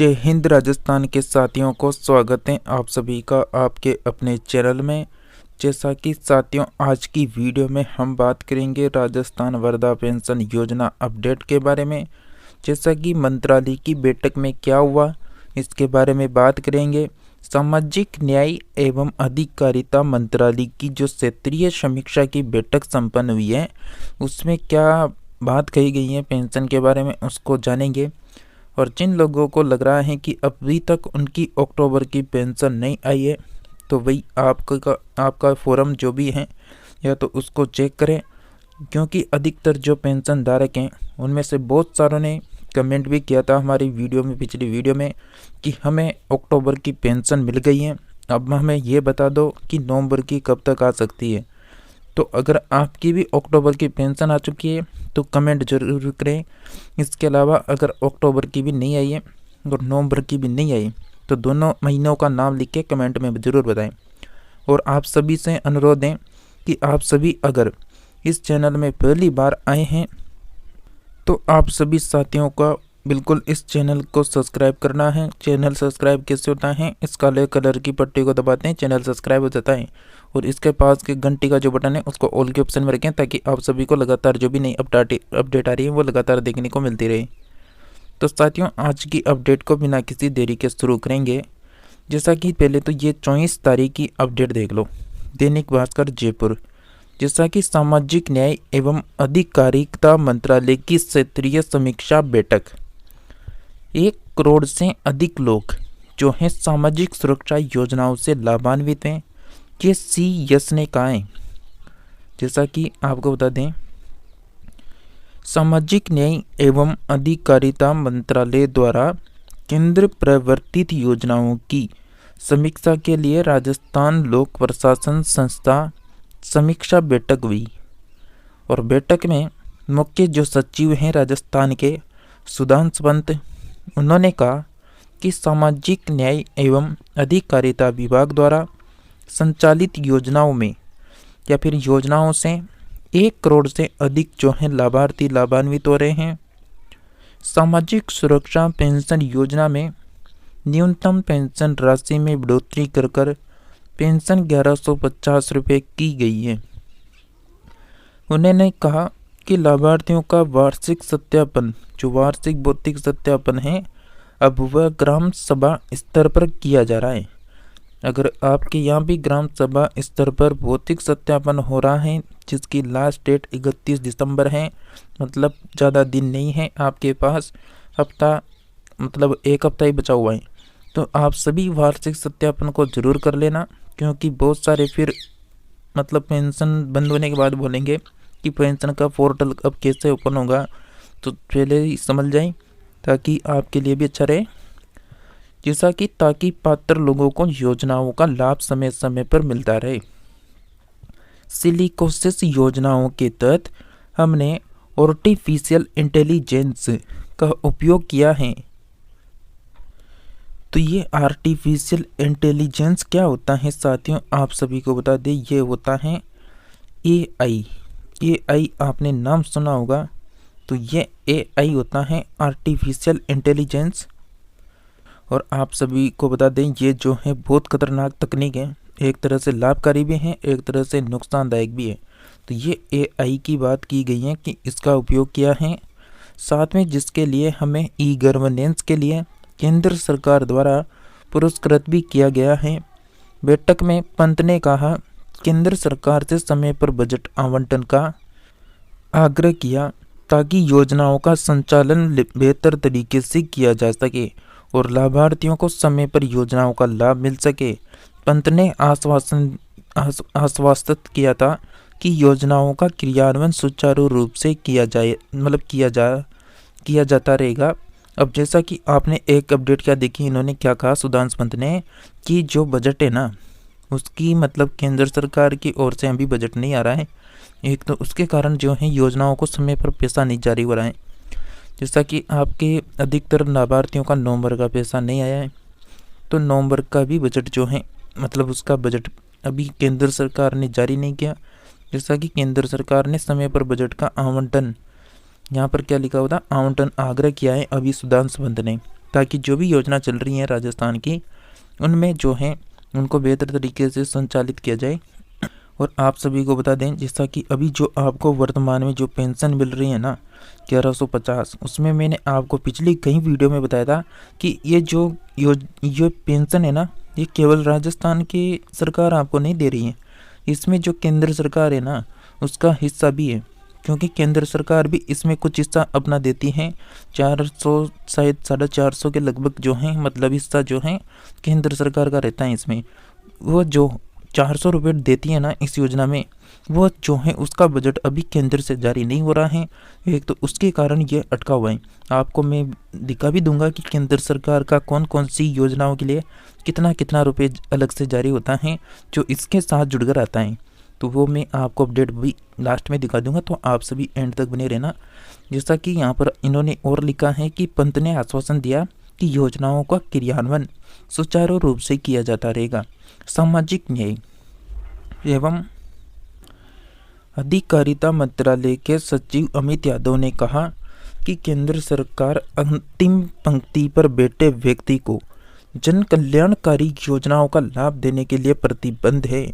जय हिंद राजस्थान के साथियों को स्वागत है आप सभी का आपके अपने चैनल में। जैसा कि साथियों आज की वीडियो में हम बात करेंगे राजस्थान वृद्धा पेंशन योजना अपडेट के बारे में। जैसा कि मंत्रालय की बैठक में क्या हुआ इसके बारे में बात करेंगे। सामाजिक न्याय एवं अधिकारिता मंत्रालय की जो क्षेत्रीय समीक्षा की बैठक संपन्न हुई है उसमें क्या बात कही गई है पेंशन के बारे में उसको जानेंगे। और जिन लोगों को लग रहा है कि अभी तक उनकी अक्टूबर की पेंशन नहीं आई है तो वही आपका फॉर्म जो भी है या तो उसको चेक करें, क्योंकि अधिकतर जो पेंशन धारक हैं उनमें से बहुत सारों ने कमेंट भी किया था हमारी वीडियो में, पिछली वीडियो में, कि हमें अक्टूबर की पेंशन मिल गई है, अब हमें ये बता दो कि नवंबर की कब तक आ सकती है। तो अगर आपकी भी अक्टूबर की पेंशन आ चुकी है तो कमेंट जरूर करें। इसके अलावा अगर अक्टूबर की भी नहीं आई है और नवंबर की भी नहीं आई तो दोनों महीनों का नाम लिख के कमेंट में ज़रूर बताएं। और आप सभी से अनुरोध है कि आप सभी अगर इस चैनल में पहली बार आए हैं तो आप सभी साथियों का बिल्कुल इस चैनल को सब्सक्राइब करना है। चैनल सब्सक्राइब कैसे होता है, इस काले कलर की पट्टी को दबाते हैं चैनल सब्सक्राइब हो जाता है और इसके पास के घंटी का जो बटन है उसको ऑल के ऑप्शन में रखें ताकि आप सभी को लगातार जो भी नई अपडेट आ रही है वो लगातार देखने को मिलती रहे। तो साथियों आज की अपडेट को बिना किसी देरी के शुरू करेंगे। जैसा कि पहले तो ये 24 तारीख की अपडेट देख लो, दैनिक भास्कर जयपुर। जैसा कि सामाजिक न्याय एवं अधिकारिता मंत्रालय की क्षेत्रीय समीक्षा बैठक, 1 करोड़ से अधिक लोग जो हैं सामाजिक सुरक्षा योजनाओं से लाभान्वित हैं, ये CS ने कहा है। जैसा कि आपको बता दें सामाजिक न्याय एवं अधिकारिता मंत्रालय द्वारा केंद्र प्रवर्तित योजनाओं की समीक्षा के लिए राजस्थान लोक प्रशासन संस्था समीक्षा बैठक हुई। और बैठक में मुख्य जो सचिव हैं राजस्थान के सुधांशु पंत, उन्होंने कहा कि सामाजिक न्याय एवं अधिकारिता विभाग द्वारा संचालित योजनाओं में या फिर योजनाओं से 1 करोड़ से अधिक जो हैं लाभार्थी लाभान्वित हो रहे हैं। सामाजिक सुरक्षा पेंशन योजना में न्यूनतम पेंशन राशि में बढ़ोतरी कर पेंशन 1150 रुपये की गई है। उन्होंने कहा कि लाभार्थियों का वार्षिक सत्यापन, जो वार्षिक भौतिक सत्यापन है, अब वह ग्राम सभा स्तर पर किया जा रहा है। अगर आपके यहाँ भी ग्राम सभा स्तर पर भौतिक सत्यापन हो रहा है जिसकी लास्ट डेट 31 दिसंबर है, मतलब ज़्यादा दिन नहीं है आपके पास, हफ्ता मतलब 1 हफ्ता ही बचा हुआ है, तो आप सभी वार्षिक सत्यापन को ज़रूर कर लेना, क्योंकि बहुत सारे फिर मतलब पेंशन बंद होने के बाद बोलेंगे कि पेंशन का पोर्टल अब कैसे ओपन होगा, तो पहले ही समझ जाएं ताकि आपके लिए भी अच्छा रहे। जैसा कि ताकि पात्र लोगों को योजनाओं का लाभ समय समय पर मिलता रहे। सिलिकोसिस योजनाओं के तहत हमने आर्टिफिशियल इंटेलिजेंस का उपयोग किया है। तो ये आर्टिफिशियल इंटेलिजेंस क्या होता है साथियों, आप सभी को बता दें, ये होता है AI आपने नाम सुना होगा, तो ये AI होता है आर्टिफिशियल इंटेलिजेंस। और आप सभी को बता दें ये जो है बहुत खतरनाक तकनीक है, एक तरह से लाभकारी भी है, एक तरह से नुकसानदायक भी है। तो ये AI की बात की गई है कि इसका उपयोग किया है, साथ में जिसके लिए हमें E-गवर्नेंस के लिए केंद्र सरकार द्वारा पुरस्कृत भी किया गया है। बैठक में पंत ने कहा केंद्र सरकार से समय पर बजट आवंटन का आग्रह किया ताकि योजनाओं का संचालन बेहतर तरीके से किया जा सके और लाभार्थियों को समय पर योजनाओं का लाभ मिल सके। पंत ने आश्वासित किया था कि योजनाओं का क्रियान्वयन सुचारू रूप से किया जाता रहेगा। अब जैसा कि आपने एक अपडेट क्या देखी, इन्होंने क्या कहा सुधांशु पंत ने कि जो बजट है ना उसकी मतलब केंद्र सरकार की ओर से अभी बजट नहीं आ रहा है, एक तो उसके कारण जो है योजनाओं को समय पर पैसा नहीं जारी हो रहा है। जैसा कि आपके अधिकतर लाभार्थियों का नवंबर का पैसा नहीं आया है, तो नवंबर का भी बजट जो है मतलब उसका बजट अभी केंद्र सरकार ने जारी नहीं किया। जैसा कि केंद्र सरकार ने समय पर बजट का आवंटन यहाँ पर क्या लिखा होता आवंटन आग्रह किया है अभी सुधांशु पंत ने। ताकि जो भी योजना चल रही है राजस्थान की उनमें जो है उनको बेहतर तरीके से संचालित किया जाए। और आप सभी को बता दें, जैसा कि अभी जो आपको वर्तमान में जो पेंशन मिल रही है ना 1150, उसमें मैंने आपको पिछली कई वीडियो में बताया था कि ये पेंशन है ना, ये केवल राजस्थान की सरकार आपको नहीं दे रही है, इसमें जो केंद्र सरकार है ना उसका हिस्सा भी है, क्योंकि केंद्र सरकार भी इसमें कुछ हिस्सा अपना देती है। 400 शायद 450 के लगभग जो है मतलब हिस्सा जो है केंद्र सरकार का रहता है इसमें। वो जो 400 रुपये देती है ना इस योजना में, वो जो है उसका बजट अभी केंद्र से जारी नहीं हो रहा है। एक तो उसके कारण ये अटका हुआ है। आपको मैं दिखा भी दूंगा कि केंद्र सरकार का कौन कौन सी योजनाओं के लिए कितना कितना रुपये अलग से जारी होता है जो इसके साथ जुड़कर आता है। तो वो मैं आपको अपडेट भी लास्ट में दिखा दूंगा, तो आप सभी एंड तक बने रहना। जैसा कि यहाँ पर इन्होंने और लिखा है कि पंत ने आश्वासन दिया कि योजनाओं का क्रियान्वयन सुचारू रूप से किया जाता रहेगा। सामाजिक न्याय एवं अधिकारिता मंत्रालय के सचिव अमित यादव ने कहा कि केंद्र सरकार अंतिम पंक्ति पर बैठे व्यक्ति को जन कल्याणकारी योजनाओं का लाभ देने के लिए प्रतिबद्ध है।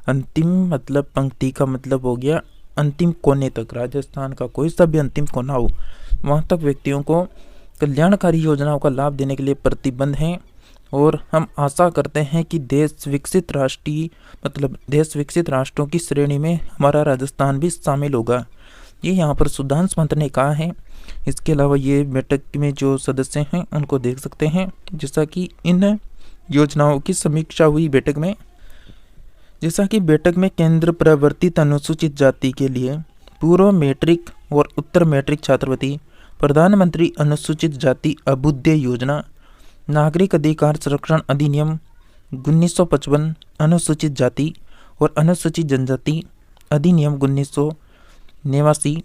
अंतिम मतलब पंक्ति का मतलब हो गया अंतिम कोने तक, राजस्थान का कोई सा भी अंतिम कोना हो वहाँ तक व्यक्तियों को कल्याणकारी योजनाओं का लाभ देने के लिए प्रतिबद्ध हैं। और हम आशा करते हैं कि देश विकसित राष्ट्रों की श्रेणी में हमारा राजस्थान भी शामिल होगा। ये यहाँ पर सुधांशु मंत्र ने कहा है। इसके अलावा ये बैठक में जो सदस्य हैं उनको देख सकते हैं। जैसा कि इन योजनाओं की समीक्षा हुई बैठक में, जैसा कि बैठक में केंद्र प्रवर्तित अनुसूचित जाति के लिए पूर्व मैट्रिक और उत्तर मैट्रिक छात्रवृत्ति, प्रधानमंत्री अनुसूचित जाति अभ्युदय योजना, नागरिक अधिकार संरक्षण अधिनियम 1955, अनुसूचित जाति और अनुसूचित जनजाति अधिनियम 1989,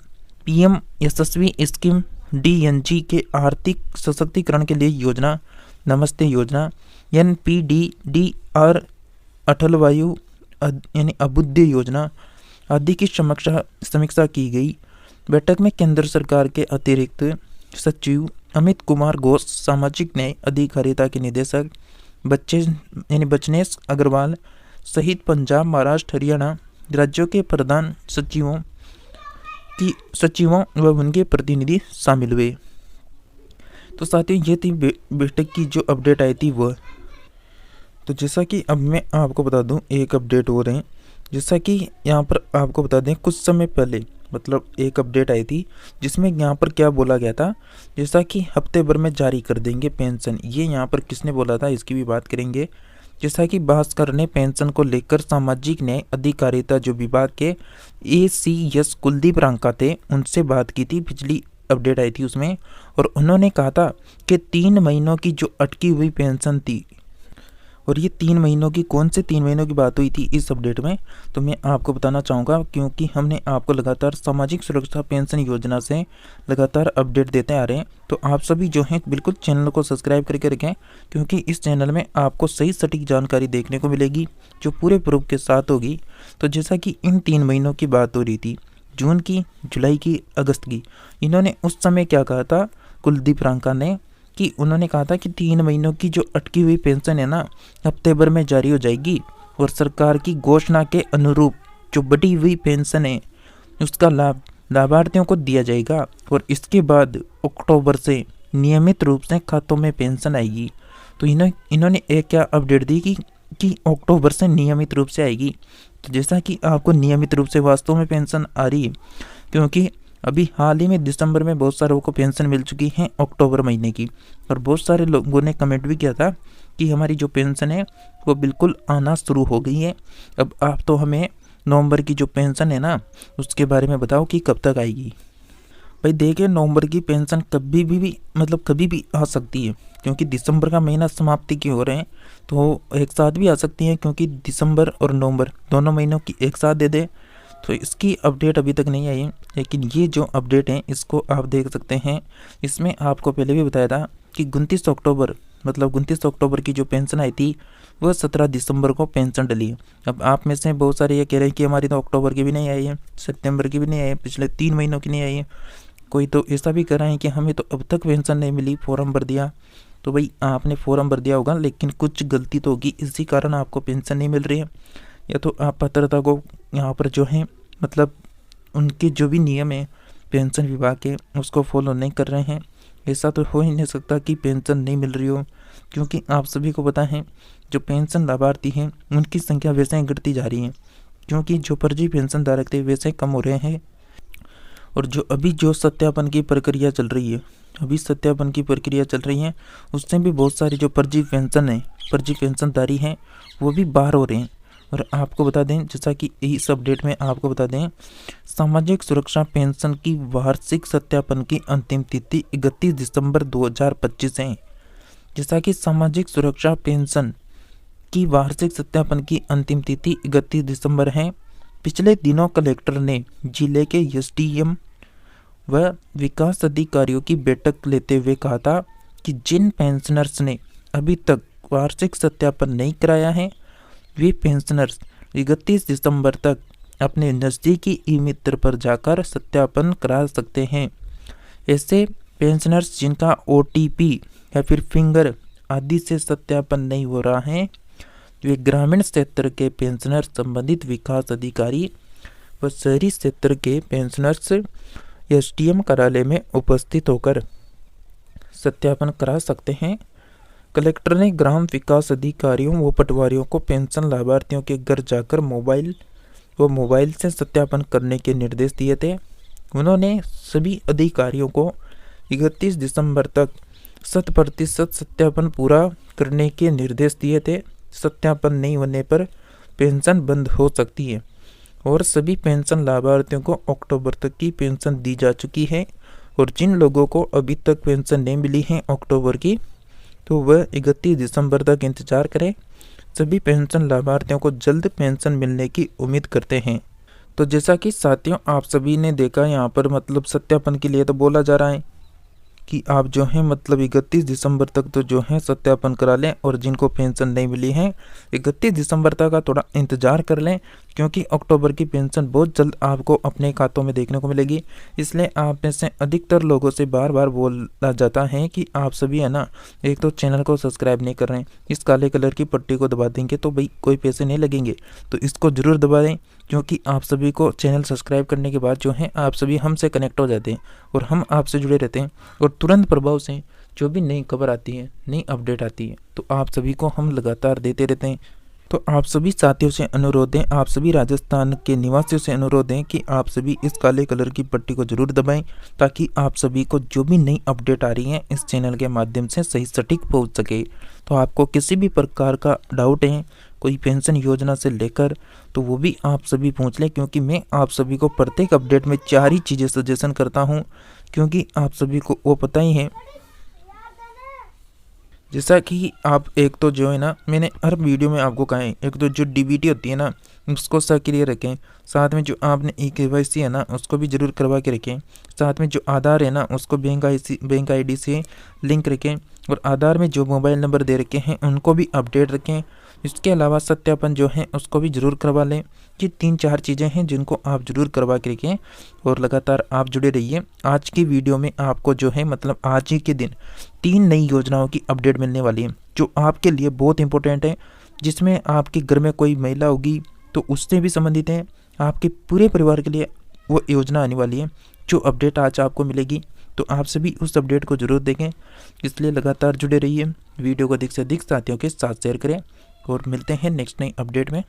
पीएम यशस्वी स्कीम डीएनजी के आर्थिक सशक्तिकरण के लिए योजना, नमस्ते योजना, एनपीडीडीआर, अटल वायु यानी अभ्युदय योजना आदि की समीक्षा की गई। बैठक में केंद्र सरकार के अतिरिक्त सचिव अमित कुमार घोष, सामाजिक न्याय अधिकारिता के निदेशक बचनेश अग्रवाल सहित पंजाब, महाराष्ट्र, हरियाणा राज्यों के प्रधान सचिवों व उनके प्रतिनिधि शामिल हुए। तो साथियों ये थी बैठक की जो अपडेट आई थी वह। तो जैसा कि अब मैं आपको बता दूं एक अपडेट हो रहे हैं। जैसा कि यहाँ पर आपको बता दें कुछ समय पहले मतलब एक अपडेट आई थी जिसमें यहाँ पर क्या बोला गया था, जैसा कि हफ्ते भर में जारी कर देंगे पेंशन। ये यहाँ पर किसने बोला था इसकी भी बात करेंगे। जैसा कि भास्कर ने पेंशन को लेकर सामाजिक न्याय अधिकारिता जो विभाग के ACS कुलदीप रांका थे उनसे बात की थी, पिछली अपडेट आई थी उसमें। और उन्होंने कहा था कि 3 महीनों की जो अटकी हुई पेंशन थी, और ये 3 महीनों की कौन से 3 महीनों की बात हुई थी इस अपडेट में, तो मैं आपको बताना चाहूँगा क्योंकि हमने आपको लगातार सामाजिक सुरक्षा पेंशन योजना से लगातार अपडेट देते आ रहे हैं। तो आप सभी जो हैं बिल्कुल चैनल को सब्सक्राइब करके रखें, क्योंकि इस चैनल में आपको सही सटीक जानकारी देखने को मिलेगी जो पूरे प्रूफ के साथ होगी। तो जैसा कि इन 3 महीनों की बात हो रही थी, जून की, जुलाई की, अगस्त की, इन्होंने उस समय क्या कहा था कुलदीप रांका ने कि उन्होंने कहा था कि 3 महीनों की जो अटकी हुई पेंशन है ना हफ्ते भर में जारी हो जाएगी और सरकार की घोषणा के अनुरूप जो बढ़ी हुई पेंशन है उसका लाभ लाभार्थियों को दिया जाएगा। और इसके बाद अक्टूबर से नियमित रूप से खातों में पेंशन आएगी। तो इन्होंने एक क्या अपडेट दी कि अक्टूबर से नियमित रूप से आएगी। तो जैसा कि आपको नियमित रूप से वास्तव में पेंशन आ रही है, क्योंकि अभी हाल ही में दिसंबर में बहुत सारे लोगों को पेंशन मिल चुकी है अक्टूबर महीने की, और बहुत सारे लोगों ने कमेंट भी किया था कि हमारी जो पेंशन है वो बिल्कुल आना शुरू हो गई है। अब आप तो हमें नवंबर की जो पेंशन है ना उसके बारे में बताओ कि कब तक आएगी। भाई देखिए, नवंबर की पेंशन कभी भी आ सकती है, क्योंकि दिसंबर का महीना समाप्ति की हो रहे हैं तो एक साथ भी आ सकती है, क्योंकि दिसंबर और नवंबर दोनों महीनों की एक साथ दे दे। तो इसकी अपडेट अभी तक नहीं आई है, लेकिन ये जो अपडेट है इसको आप देख सकते हैं। इसमें आपको पहले भी बताया था कि 29 अक्टूबर की जो पेंशन आई थी वह 17 दिसंबर को पेंशन डली है। अब आप में से बहुत सारे ये कह रहे हैं कि हमारी तो अक्टूबर की भी नहीं आई है, सितंबर की भी नहीं आई है, पिछले 3 महीनों की नहीं आई है। कोई तो ऐसा भी कर रहा है कि हमें तो अब तक पेंशन नहीं मिली, फॉर्म भर दिया तो भाई आपने फॉर्म भर दिया होगा लेकिन कुछ गलती तो होगी, इसी कारण आपको पेंशन नहीं मिल रही है। या तो आप पात्रता को यहाँ पर जो है मतलब उनके जो भी नियम है पेंशन विभाग के उसको फॉलो नहीं कर रहे हैं। ऐसा तो हो ही नहीं सकता कि पेंशन नहीं मिल रही हो, क्योंकि आप सभी को पता है जो पेंशन लाभार्थी हैं उनकी संख्या वैसे ही घटती जा रही है, क्योंकि जो फर्जी पेंशन धारक थे वैसे कम हो रहे हैं। और जो सत्यापन की प्रक्रिया चल रही है, उससे भी बहुत सारे जो फर्जी पेंशनधारी हैं वो भी बाहर हो रहे हैं। और आपको बता दें, जैसा कि इस अपडेट में आपको बता दें, सामाजिक सुरक्षा पेंशन की वार्षिक सत्यापन की अंतिम तिथि 31 दिसंबर 2025 है। जैसा कि सामाजिक सुरक्षा पेंशन की वार्षिक सत्यापन की अंतिम तिथि 31 दिसंबर है। पिछले दिनों कलेक्टर ने जिले के एसडीएम व विकास अधिकारियों की बैठक लेते हुए कहा था कि जिन पेंशनर्स ने अभी तक वार्षिक सत्यापन नहीं कराया है वे पेंशनर्स 31 दिसंबर तक अपने नज़दीकी ई-मित्र पर जाकर सत्यापन करा सकते हैं। ऐसे पेंशनर्स जिनका ओटीपी या फिर फिंगर आदि से सत्यापन नहीं हो रहा है वे ग्रामीण क्षेत्र के पेंशनर संबंधित विकास अधिकारी व शहरी क्षेत्र के पेंशनर्स एसडीएम कार्यालय में उपस्थित होकर सत्यापन करा सकते हैं। कलेक्टर ने ग्राम विकास अधिकारियों व पटवारियों को पेंशन लाभार्थियों के घर जाकर मोबाइल से सत्यापन करने के निर्देश दिए थे। उन्होंने सभी अधिकारियों को 31 दिसंबर तक 100% सत्यापन पूरा करने के निर्देश दिए थे। सत्यापन नहीं होने पर पेंशन बंद हो सकती है। और सभी पेंशन लाभार्थियों को अक्टूबर तक की पेंशन दी जा चुकी है। और जिन लोगों को अभी तक पेंशन नहीं मिली है अक्टूबर की, तो वह 31 दिसंबर तक इंतजार करें। सभी पेंशन लाभार्थियों को जल्द पेंशन मिलने की उम्मीद करते हैं। तो जैसा कि साथियों आप सभी ने देखा, यहाँ पर मतलब सत्यापन के लिए तो बोला जा रहा है कि आप जो है मतलब 31 दिसंबर तक तो जो है सत्यापन करा लें, और जिनको पेंशन नहीं मिली है 31 दिसंबर तक का थोड़ा इंतज़ार कर लें, क्योंकि अक्टूबर की पेंशन बहुत जल्द आपको अपने खातों में देखने को मिलेगी। इसलिए आप में से अधिकतर लोगों से बार बार बोला जाता है कि आप सभी है ना, एक तो चैनल को सब्सक्राइब नहीं कर रहे हैं, इस काले कलर की पट्टी को दबा देंगे तो भाई कोई पैसे नहीं लगेंगे, तो इसको ज़रूर दबा दें, क्योंकि आप सभी को चैनल सब्सक्राइब करने के बाद जो है आप सभी हमसे कनेक्ट हो जाते हैं और हम आपसे जुड़े रहते हैं। और तुरंत प्रभाव से जो भी नई खबर आती है, नई अपडेट आती है, तो आप सभी को हम लगातार देते रहते हैं। तो आप सभी साथियों से अनुरोध है, आप सभी राजस्थान के निवासियों से अनुरोध है कि आप सभी इस काले कलर की पट्टी को जरूर दबाएं, ताकि आप सभी को जो भी नई अपडेट आ रही है इस चैनल के माध्यम से सही सटीक पहुंच सके। तो आपको किसी भी प्रकार का डाउट है कोई पेंशन योजना से लेकर, तो वो भी आप सभी पूछ लें, क्योंकि मैं आप सभी को प्रत्येक अपडेट में 4 ही चीज़ें सजेशन करता हूँ, क्योंकि आप सभी को वो पता ही है। जैसा कि आप एक तो जो है ना, मैंने हर वीडियो में आपको कहा है, एक तो जो डीबीटी होती है ना उसको सक्रिय रखें, साथ में जो आपने ई-केवाईसी है ना उसको भी ज़रूर करवा के रखें, साथ में जो आधार है ना उसको बैंक आईडी से लिंक रखें, और आधार में जो मोबाइल नंबर दे रखे हैं उनको भी अपडेट रखें। इसके अलावा सत्यापन जो है उसको भी ज़रूर करवा लें। ये 3-4 चीज़ें हैं जिनको आप ज़रूर करवा के रखें, और लगातार आप जुड़े रहिए। आज की वीडियो में आपको जो है मतलब आज ही के दिन 3 नई योजनाओं की अपडेट मिलने वाली है, जो आपके लिए बहुत इंपॉर्टेंट है, जिसमें आपके घर में कोई महिला होगी तो उससे भी संबंधित है, आपके पूरे परिवार के लिए वो योजना आने वाली है जो अपडेट आज आपको मिलेगी। तो आप सभी उस अपडेट को ज़रूर देखें, इसलिए लगातार जुड़े रहिए। वीडियो को अधिक से अधिक साथियों के साथ शेयर करें, और मिलते हैं नेक्स्ट नई अपडेट में।